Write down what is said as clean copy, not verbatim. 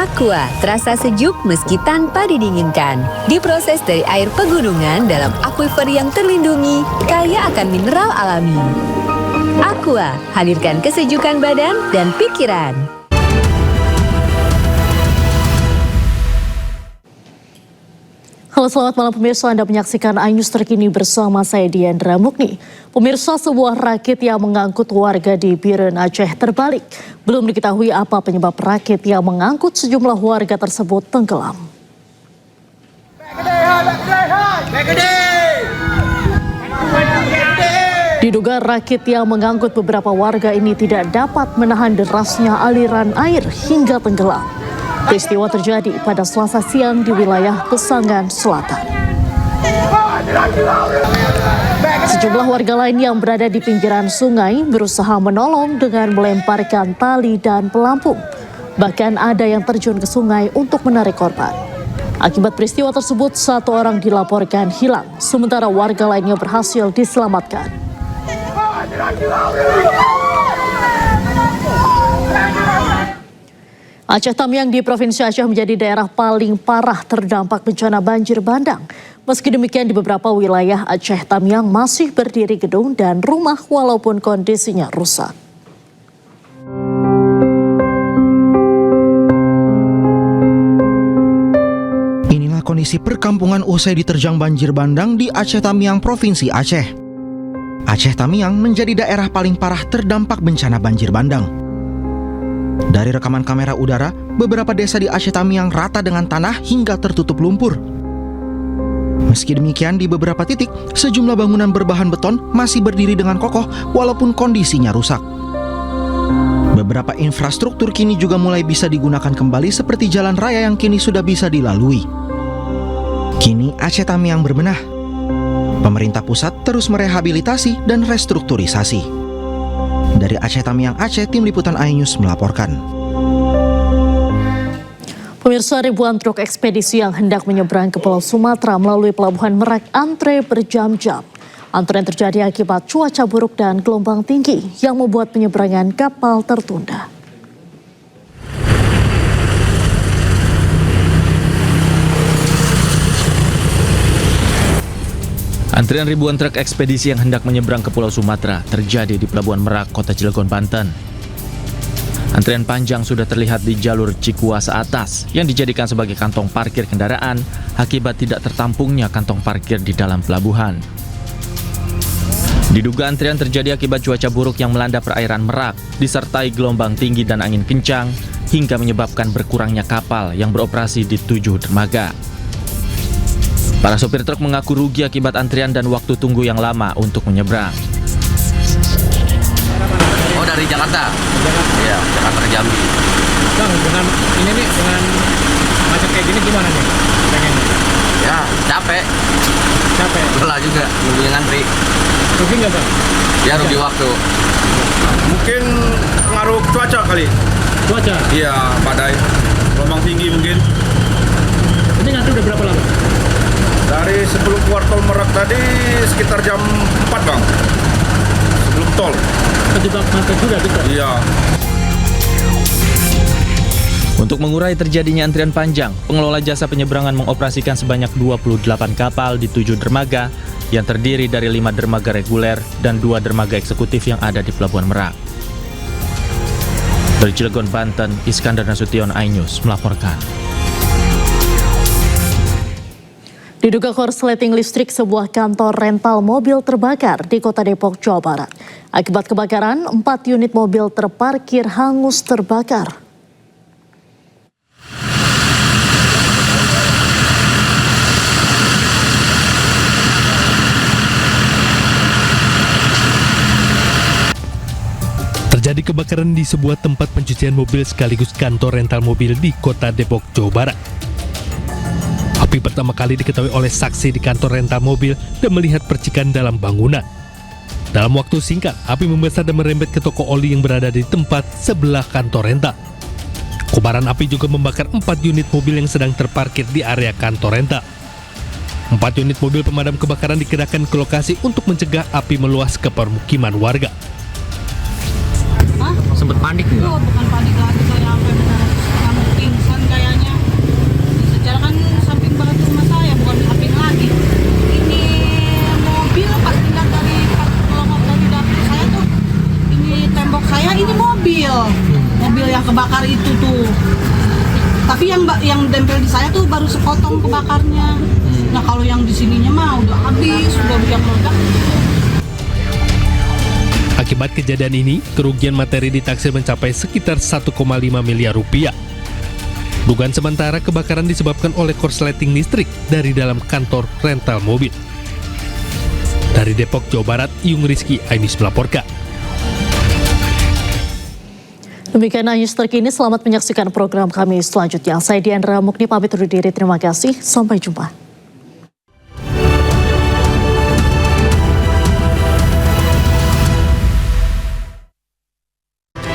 Aqua terasa sejuk meski tanpa didinginkan. Diproses dari air pegunungan dalam akuifer yang terlindungi, kaya akan mineral alami. Aqua, hadirkan kesejukan badan dan pikiran. Halo, selamat malam pemirsa, Anda menyaksikan iNews terkini bersama saya Diandra Mukni. Pemirsa, sebuah rakit yang mengangkut warga di Biren, Aceh terbalik. Belum diketahui apa penyebab rakit yang mengangkut sejumlah warga tersebut tenggelam. Diduga rakit yang mengangkut beberapa warga ini tidak dapat menahan derasnya aliran air hingga tenggelam. Peristiwa terjadi pada Selasa siang di wilayah Pesangan Selatan. Sejumlah warga lain yang berada di pinggiran sungai berusaha menolong dengan melemparkan tali dan pelampung. Bahkan ada yang terjun ke sungai untuk menarik korban. Akibat peristiwa tersebut, 1 orang dilaporkan hilang, sementara warga lainnya berhasil diselamatkan. Aceh Tamiang di Provinsi Aceh menjadi daerah paling parah terdampak bencana banjir bandang. Meski demikian, di beberapa wilayah Aceh Tamiang masih berdiri gedung dan rumah walaupun kondisinya rusak. Inilah kondisi perkampungan usai diterjang banjir bandang di Aceh Tamiang, Provinsi Aceh. Aceh Tamiang menjadi daerah paling parah terdampak bencana banjir bandang. Dari rekaman kamera udara, beberapa desa di Aceh Tamiang rata dengan tanah hingga tertutup lumpur. Meski demikian, di beberapa titik, sejumlah bangunan berbahan beton masih berdiri dengan kokoh walaupun kondisinya rusak. Beberapa infrastruktur kini juga mulai bisa digunakan kembali seperti jalan raya yang kini sudah bisa dilalui. Kini Aceh Tamiang berbenah. Pemerintah pusat terus merehabilitasi dan restrukturisasi. Dari Aceh Tamiang Aceh, Tim Liputan iNews melaporkan. Pemirsa, ribuan truk ekspedisi yang hendak menyeberang ke Pulau Sumatera melalui Pelabuhan Merak antre berjam-jam. Antrean terjadi akibat cuaca buruk dan gelombang tinggi yang membuat penyeberangan kapal tertunda. Antrian ribuan truk ekspedisi yang hendak menyeberang ke Pulau Sumatera terjadi di Pelabuhan Merak, Kota Cilegon, Banten. Antrian panjang sudah terlihat di jalur Cikuasa atas yang dijadikan sebagai kantong parkir kendaraan akibat tidak tertampungnya kantong parkir di dalam pelabuhan. Diduga antrian terjadi akibat cuaca buruk yang melanda perairan Merak, disertai gelombang tinggi dan angin kencang, hingga menyebabkan berkurangnya kapal yang beroperasi di 7 dermaga. Para sopir truk mengaku rugi akibat antrian dan waktu tunggu yang lama untuk menyeberang. Oh, dari Jakarta? Iya, Jakarta ke Jambi. Bang, dengan ini nih, dengan macet kayak gini gimana nih? Pengennya? Ya, capek. Capek? Lelah juga, nungguin ngantri. Rugi nggak, Bang? Ya, rugi waktu. Mungkin pengaruh cuaca kali. Cuaca? Iya, badai. Gelombang tinggi mungkin. Ini ngantri udah berapa lama? Dari sebelum keluar tol Merak tadi sekitar jam 4, Bang. Sebelum tol. Terjebak macet juga gitu? Iya. Untuk mengurai terjadinya antrian panjang, pengelola jasa penyeberangan mengoperasikan sebanyak 28 kapal di 7 dermaga yang terdiri dari 5 dermaga reguler dan 2 dermaga eksekutif yang ada di Pelabuhan Merak. Dari Cilegon, Banten, Iskandar Nasution, iNews melaporkan. Diduga korsleting listrik sebuah kantor rental mobil terbakar di Kota Depok, Jawa Barat. Akibat kebakaran, 4 unit mobil terparkir hangus terbakar. Terjadi kebakaran di sebuah tempat pencucian mobil sekaligus kantor rental mobil di Kota Depok, Jawa Barat. Api pertama kali diketahui oleh saksi di kantor rental mobil dan melihat percikan dalam bangunan. Dalam waktu singkat, api membesar dan merembet ke toko oli yang berada di tempat sebelah kantor rental. Kobaran api juga membakar 4 unit mobil yang sedang terparkir di area kantor rental. 4 unit mobil pemadam kebakaran dikerahkan ke lokasi untuk mencegah api meluas ke permukiman warga. Sempet panik nggak? Bukan panik lagi, kayak sampai benar-benar pingsan kayak hari itu tuh. Tapi yang dempel di saya tuh baru sepotong kebakarnya. Nah kalau yang di sininya mah udah habis, udah banyak meledak. Akibat kejadian ini, kerugian materi ditaksir mencapai sekitar 1,5 miliar rupiah. Dugaan sementara kebakaran disebabkan oleh korsleting listrik dari dalam kantor rental mobil. Dari Depok, Jawa Barat, Yung Rizky Ainis melaporkan. Demikian news terkini, selamat menyaksikan program kami selanjutnya. Saya Diandra Mukni pamit undur diri, terima kasih, sampai jumpa.